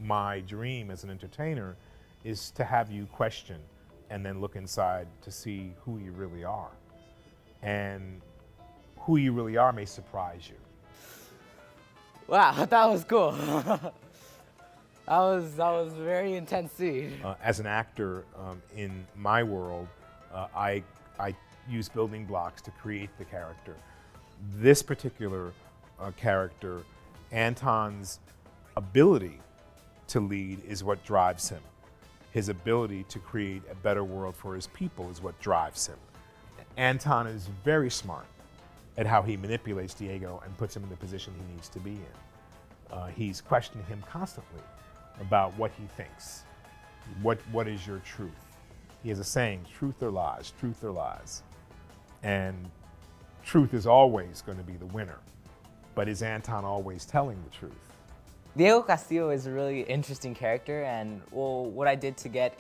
my dream as an entertainer is to have you question and then look inside to see who you really are. And who you really are may surprise you. Wow, that was cool. That was very intense scene. As an actor in my world, I use building blocks to create the character. This particular character, Anton's ability to lead is what drives him. His ability to create a better world for his people is what drives him. Anton is very smart at how he manipulates Diego and puts him in the position he needs to be in. He's questioning him constantly about what he thinks. What is your truth? He has a saying, truth or lies, truth or lies. And truth is always going to be the winner. But is Anton always telling the truth? Diego Castillo is a really interesting character, and well, what I did to get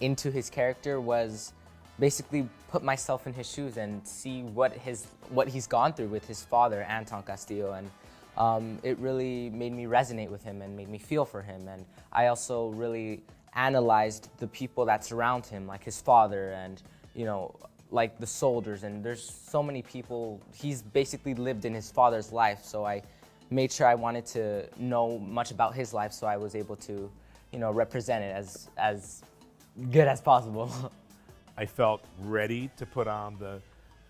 into his character was basically put myself in his shoes and see what he's gone through with his father, Antón Castillo, and it really made me resonate with him and made me feel for him. And I also really analyzed the people that surround him, like his father and, you know, like the soldiers, and there's so many people. He's basically lived in his father's life, so I made sure I wanted to know much about his life, so I was able to, you know, represent it as good as possible. I felt ready to put on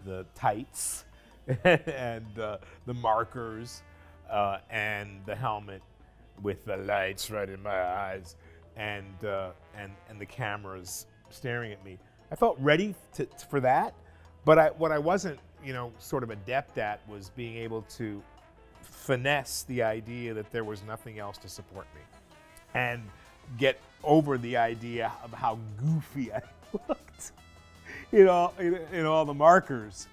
the tights and the markers and the helmet with the lights right in my eyes and the cameras staring at me. I felt ready for that, but what I wasn't, you know, sort of adept at was being able to finesse the idea that there was nothing else to support me and get over the idea of how goofy I looked in all the markers.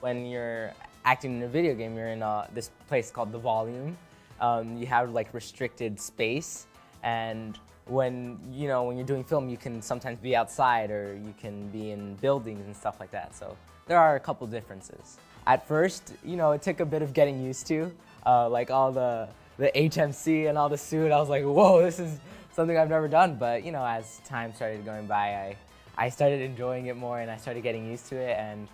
When you're acting in a video game, you're in this place called the volume. You have like restricted space, and when you're doing film, you can sometimes be outside or you can be in buildings and stuff like that. So there are a couple differences. At first, you know, it took a bit of getting used to, like all the HMC and all the suit. I was like, whoa, this is something I've never done. But you know, as time started going by, I started enjoying it more and I started getting used to it, and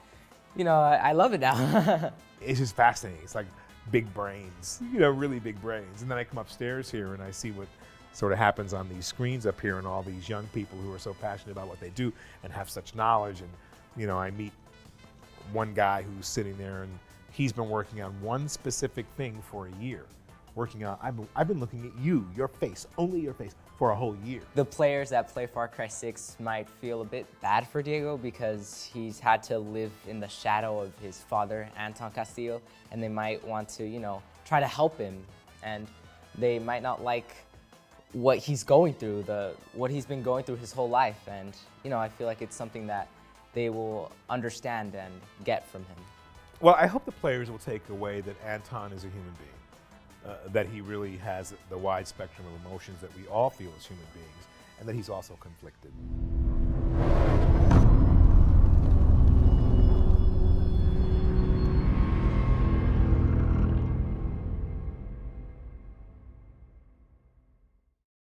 you know, I love it now. It's just fascinating. It's like big brains, you know, really big brains. And then I come upstairs here and I see what sort of happens on these screens up here and all these young people who are so passionate about what they do and have such knowledge. And, you know, I meet one guy who's sitting there and he's been working on one specific thing for a year. I've been looking at you, your face, only your face, for a whole year. The players that play Far Cry 6 might feel a bit bad for Diego because he's had to live in the shadow of his father, Antón Castillo, and they might want to, you know, try to help him, and they might not like what he's going through, what he's been going through his whole life, and you know, I feel like it's something that they will understand and get from him. Well, I hope the players will take away that Antón is a human being. That he really has the wide spectrum of emotions that we all feel as human beings, and that he's also conflicted.